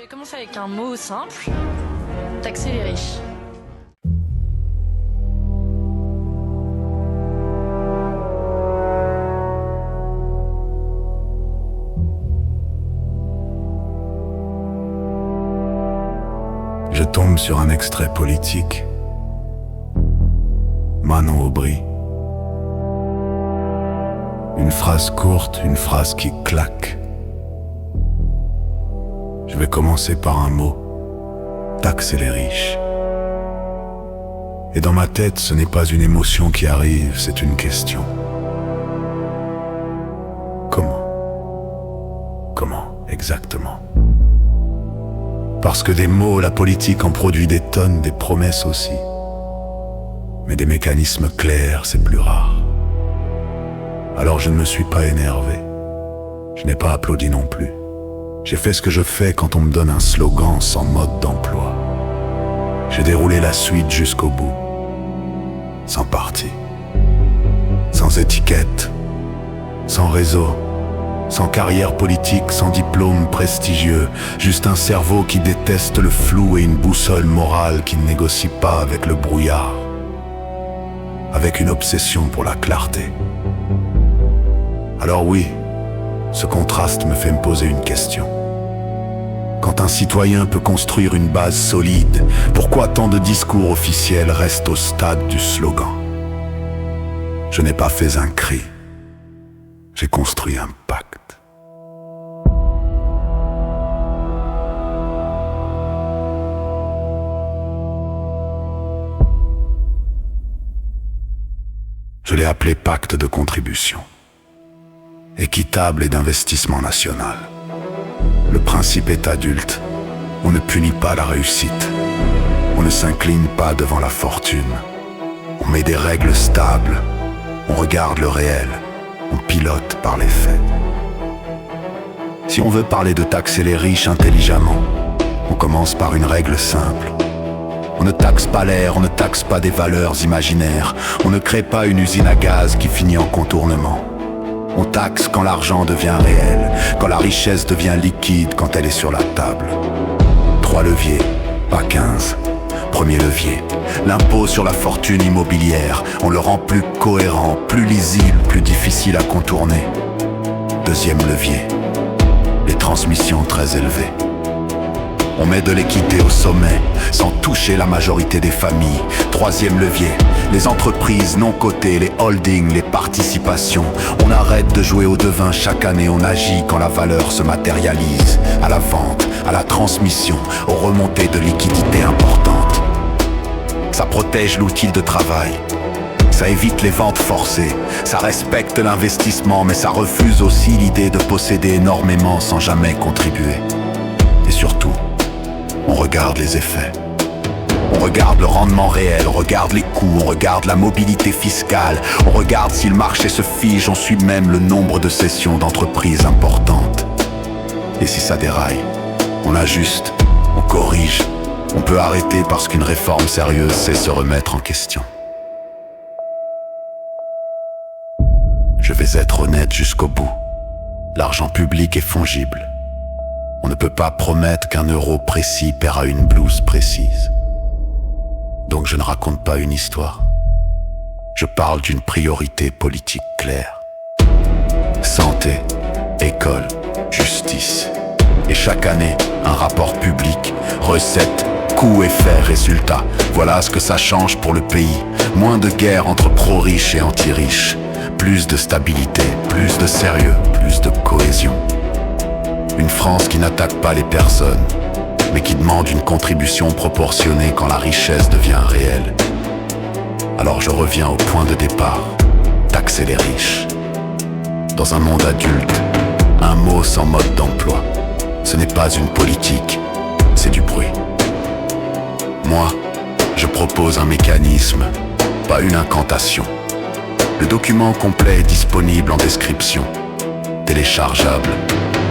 vais commencer avec un mot simple, taxer les riches. Je tombe sur un extrait politique. Manon Aubry. Une phrase courte, une phrase qui claque. Je vais commencer par un mot, taxer les riches. Et dans ma tête, ce n'est pas une émotion qui arrive, c'est une question. Comment? Comment exactement? Parce que des mots, la politique en produit des tonnes, des promesses aussi. Mais des mécanismes clairs, c'est plus rare. Alors je ne me suis pas énervé. Je n'ai pas applaudi non plus. J'ai fait ce que je fais quand on me donne un slogan sans mode d'emploi. J'ai déroulé la suite jusqu'au bout. Sans parti. Sans étiquette. Sans réseau. Sans carrière politique, sans diplôme prestigieux. Juste un cerveau qui déteste le flou et une boussole morale qui ne négocie pas avec le brouillard. Avec une obsession pour la clarté. Alors oui, ce contraste me fait me poser une question. Quand un citoyen peut construire une base solide, pourquoi tant de discours officiels restent au stade du slogan? Je n'ai pas fait un cri, j'ai construit un pacte. Je l'ai appelé pacte de contribution. Équitable et d'investissement national. Le principe est adulte. On ne punit pas la réussite. On ne s'incline pas devant la fortune. On met des règles stables. On regarde le réel. On pilote par les faits. Si on veut parler de taxer les riches intelligemment, on commence par une règle simple. On ne taxe pas l'air, on ne taxe pas des valeurs imaginaires. On ne crée pas une usine à gaz qui finit en contournement. On taxe quand l'argent devient réel, quand la richesse devient liquide, quand elle est sur la table. 3 leviers, pas 15. Premier levier, l'impôt sur la fortune immobilière. On le rend plus cohérent, plus lisible, plus difficile à contourner. Deuxième levier, les transmissions très élevées. On met de l'équité au sommet, sans toucher la majorité des familles. Troisième levier, les entreprises non cotées, les holdings, les participations. On arrête de jouer au devin chaque année, on agit quand la valeur se matérialise. À la vente, à la transmission, aux remontées de liquidités importantes. Ça protège l'outil de travail. Ça évite les ventes forcées. Ça respecte l'investissement, mais ça refuse aussi l'idée de posséder énormément sans jamais contribuer. Et surtout, on regarde les effets. On regarde le rendement réel, on regarde les coûts, on regarde la mobilité fiscale, on regarde si le marché se fige, on suit même le nombre de cessions d'entreprises importantes. Et si ça déraille, on ajuste, on corrige, on peut arrêter parce qu'une réforme sérieuse sait se remettre en question. Je vais être honnête jusqu'au bout. L'argent public est fongible. On ne peut pas promettre qu'un euro précis paiera une blouse précise. Donc je ne raconte pas une histoire. Je parle d'une priorité politique claire. Santé, école, justice. Et chaque année, un rapport public, recettes, coûts, effets, résultats. Voilà ce que ça change pour le pays. Moins de guerre entre pro-riches et anti-riches. Plus de stabilité, plus de sérieux, plus de cohésion. Une France qui n'attaque pas les personnes, mais qui demande une contribution proportionnée quand la richesse devient réelle. Alors je reviens au point de départ, taxer les riches. Dans un monde adulte, un mot sans mode d'emploi. Ce n'est pas une politique, c'est du bruit. Moi, je propose un mécanisme, pas une incantation. Le document complet est disponible en description, téléchargeable,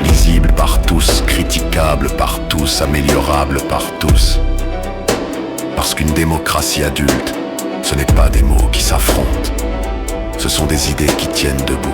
lisible par tous, critiquable par tous, améliorable par tous. Parce qu'une démocratie adulte, ce n'est pas des mots qui s'affrontent, ce sont des idées qui tiennent debout.